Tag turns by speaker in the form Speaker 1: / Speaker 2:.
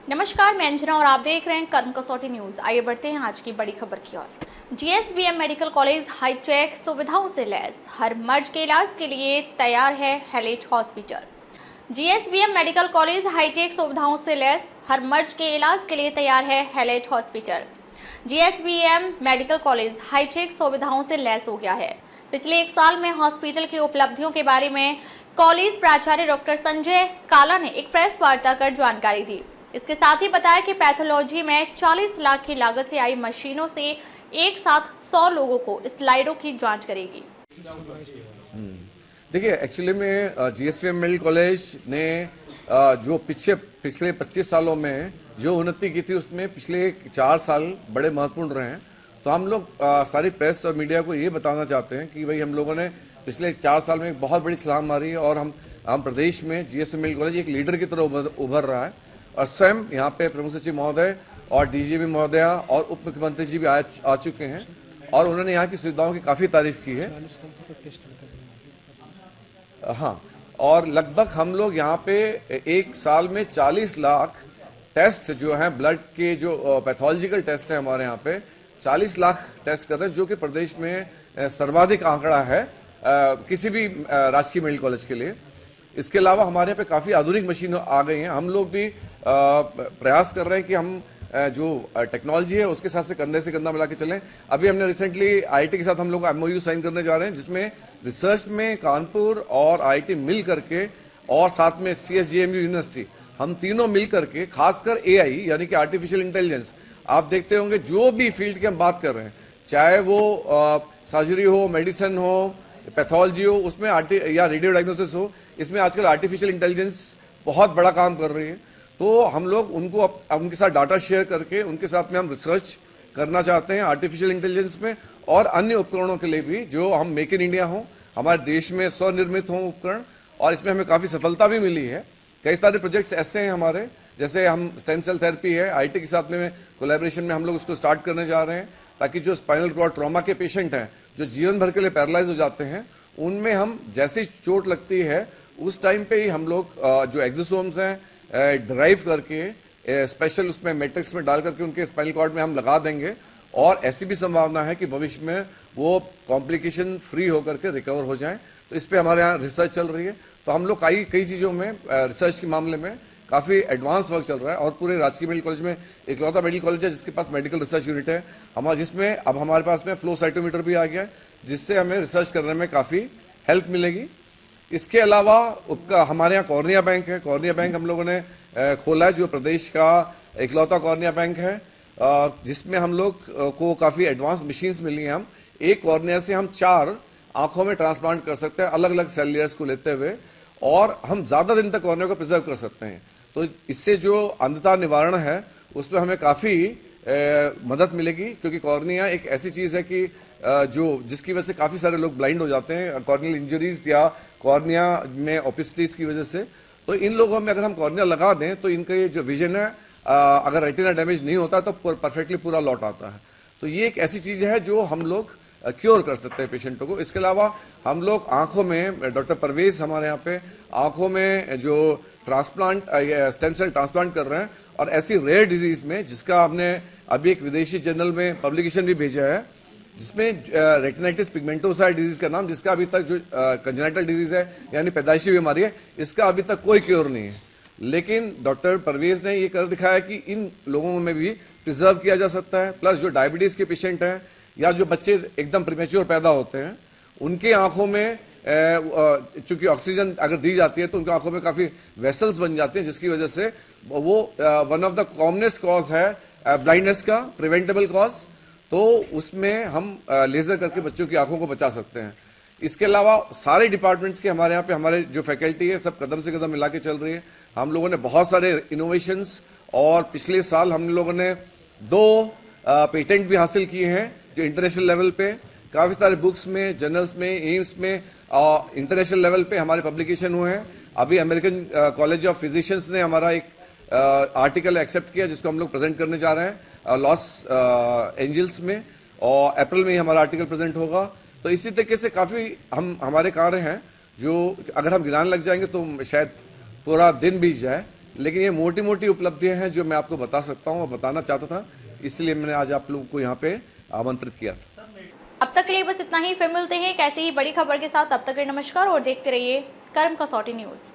Speaker 1: नमस्कार, मैं अंजना और आप देख रहे हैं कर्म कसौटी न्यूज। आइए बढ़ते हैं आज की बड़ी खबर की ओर। जीएसवीएम मेडिकल कॉलेज हाईटेक सुविधाओं से लैस, हर मर्ज के इलाज के लिए तैयार है Hallet hospital. GSVM medical college hitech सुविधाओं से लैस, हर मर्ज के इलाज के लिए तैयार है Hallet hospital. GSVM medical college hitech सुविधाओं से लैस हो गया है। पिछले 1 साल में हॉस्पिटल की उपलब्धियों के बारे में कॉलेज प्राचार्य डॉक्टर संजय काला ने एक प्रेस वार्ता कर जानकारी दी। इसके साथ ही बताया कि पैथोलॉजी में 40 लाख की लागत से आई मशीनों से एक साथ 100 लोगों को स्लाइडों की जांच करेगी।
Speaker 2: देखिए, एक्चुअली में जीएसवीएम मेडिकल कॉलेज ने जो पिछले 25 सालों में जो उन्नति की थी उसमें पिछले 4 साल बड़े महत्वपूर्ण रहे हैं। तो हम लोग सारी प्रेस और मीडिया को ये बताना चाहते हैं कि भाई हम लोगों ने पिछले 4 साल में एक बहुत बड़ी छलांग मारी है और हम प्रदेश में जीएसवीएम मेडिकल कॉलेज एक लीडर की तरह उभर रहा है। और स्वयं यहाँ पे प्रमुख सचिव महोदय और डीजीपी महोदया और उप मुख्यमंत्री जी भी आ चुके हैं और उन्होंने यहाँ की सुविधाओं की काफी तारीफ की है। हाँ, और लगभग हम लोग यहाँ पे 1 साल में 40 लाख टेस्ट जो हैं, ब्लड के जो पैथोलॉजिकल टेस्ट हैं हमारे यहाँ पे 40 लाख टेस्ट कर रहे हैं, जो कि प्रदेश में सर्वाधिक आंकड़ा है किसी भी राजकीय मेडिकल कॉलेज के लिए। इसके अलावा हमारे यहाँ पे काफी आधुनिक मशीन आ गई हैं। हम लोग भी प्रयास कर रहे हैं कि हम जो टेक्नोलॉजी है उसके साथ से कंधा मिला के चलें। अभी हमने रिसेंटली आईआईटी के साथ हम लोग एमओयू साइन करने जा रहे हैं, जिसमें रिसर्च में कानपुर और आईआईटी मिल करके और साथ में सीएसजेएमयू यूनिवर्सिटी, हम तीनों मिल करके खासकर एआई यानी कि आर्टिफिशियल इंटेलिजेंस, आप देखते होंगे जो भी फील्ड की हम बात कर रहे हैं, चाहे वो सर्जरी हो, मेडिसिन हो, पैथोलॉजी हो, उसमें या रेडियो डायग्नोसिस हो, इसमें आजकल आर्टिफिशियल इंटेलिजेंस बहुत बड़ा काम कर रही है। तो हम लोग उनके साथ डाटा शेयर करके उनके साथ में हम रिसर्च करना चाहते हैं आर्टिफिशियल इंटेलिजेंस में और अन्य उपकरणों के लिए भी, जो हम मेक इन इंडिया हो, हमारे देश में स्वनिर्मित हों उपकरण, और इसमें हमें काफी सफलता भी मिली है। कई सारे प्रोजेक्ट्स ऐसे हैं हमारे, जैसे हम स्टेम सेल थेरेपी है, आईटी के साथ में कोलैबोरेशन में हम लोग उसको स्टार्ट करने जा रहे हैं, ताकि जो स्पाइनल कॉर्ड ट्रॉमा के पेशेंट हैं, जो जीवन भर के लिए पैरालाइज हो जाते हैं, उनमें हम जैसी चोट लगती है उस टाइम पे ही हम लोग जो एक्सोसोम्स हैं ड्राइव करके स्पेशल उसमें मैट्रिक्स में डाल करके उनके स्पाइनल कॉर्ड में हम लगा देंगे। और ऐसी भी संभावना है कि भविष्य में वो कॉम्प्लिकेशन फ्री होकर के रिकवर हो जाएं। तो इस पे हमारे यहाँ रिसर्च चल रही है। तो हम लोग कई चीज़ों में रिसर्च के मामले में काफ़ी एडवांस वर्क चल रहा है। और पूरे राजकीय मेडिकल कॉलेज में इकलौता मेडिकल कॉलेज है जिसके पास मेडिकल रिसर्च यूनिट है हमारा, जिसमें अब हमारे पास में फ्लो साइटोमीटर भी आ गया है, जिससे हमें रिसर्च करने में काफ़ी हेल्प मिलेगी। इसके अलावा हमारे यहाँ कॉर्निया बैंक है। कॉर्निया बैंक हम लोगों ने खोला है, जो प्रदेश का इकलौता कॉर्निया बैंक है, जिसमें हम लोग को काफ़ी एडवांस मशीन्स मिली हैं। हम एक कॉर्निया से हम 4 आंखों में ट्रांसप्लांट कर सकते हैं, अलग अलग सेल लेयर्स को लेते हुए, और हम ज़्यादा दिन तक कॉर्निया को प्रिजर्व कर सकते हैं। तो इससे जो अंधता निवारण है उसमें हमें काफ़ी मदद मिलेगी, क्योंकि कॉर्निया एक ऐसी चीज़ है कि जिसकी वजह से काफ़ी सारे लोग ब्लाइंड हो जाते हैं, कॉर्नियल इंजरीज या कॉर्निया में ओपिस्टिस की वजह से। तो इन लोगों में अगर हम कॉर्निया लगा दें तो इनका ये जो विजन है, अगर रेटिना डैमेज नहीं होता तो परफेक्टली पूरा लौट आता है। तो ये एक ऐसी चीज़ है जो हम लोग क्योर कर सकते हैं पेशेंटों को। इसके अलावा हम लोग आंखों में, डॉक्टर परवेज हमारे यहाँ पे आंखों में जो ट्रांसप्लांट स्टेम सेल ट्रांसप्लांट कर रहे हैं, और ऐसी रेयर डिजीज में जिसका हमने अभी एक विदेशी जर्नल में पब्लिकेशन भी भेजा है, जिसमें रेटिनाइटिस पिगमेंटोसा डिजीज का नाम, जिसका अभी तक, जो कंजेनिटल डिजीज है यानी पैदाइशी बीमारी है, इसका अभी तक कोई क्योर नहीं है। लेकिन डॉक्टर परवेज ने ये कर दिखाया कि इन लोगों में भी प्रिजर्व किया जा सकता है। प्लस जो डायबिटीज के पेशेंट हैं या जो बच्चे एकदम प्रीमेच्योर पैदा होते हैं, उनके आंखों में चूंकि ऑक्सीजन अगर दी जाती है तो उनकी आंखों में काफी वेसल्स बन जाते हैं, जिसकी वजह से वो one of the commonest cause है ब्लाइंडनेस का, प्रिवेंटेबल कॉज। तो उसमें हम लेजर करके बच्चों की आंखों को बचा सकते हैं। इसके अलावा सारे डिपार्टमेंट्स के हमारे यहाँ पे हमारे जो फैकल्टी है सब कदम से कदम मिला के चल रही है। हम लोगों ने बहुत सारे इनोवेशंस, और पिछले साल हम लोगों ने 2 पेटेंट भी हासिल किए हैं जो इंटरनेशनल लेवल पे, काफ़ी सारे बुक्स में, जर्नल्स में, एम्स में, इंटरनेशनल लेवल पे हमारे पब्लिकेशन हुए हैं। अभी अमेरिकन कॉलेज ऑफ फिजिशियंस ने हमारा एक आर्टिकल एक्सेप्ट किया, जिसको हम लोग प्रेजेंट करने जा रहे हैं लॉस एंजल्स में, और अप्रैल में ही हमारा आर्टिकल प्रेजेंट होगा। तो इसी तरीके से काफ़ी हमारे कार्य हैं जो अगर हम गिनाने लग जाएंगे तो शायद पूरा दिन बीत जाए, लेकिन ये मोटी मोटी उपलब्धियां हैं जो मैं आपको बता सकता हूँ और बताना चाहता था, इसलिए मैंने आज आप लोगों को यहाँ पे आमंत्रित किया था।
Speaker 1: अब तक के लिए बस इतना ही। फिर मिलते हैं एक ऐसी ही बड़ी खबर के साथ। तब तक के लिए नमस्कार और देखते रहिए कर्म कसौटी न्यूज़।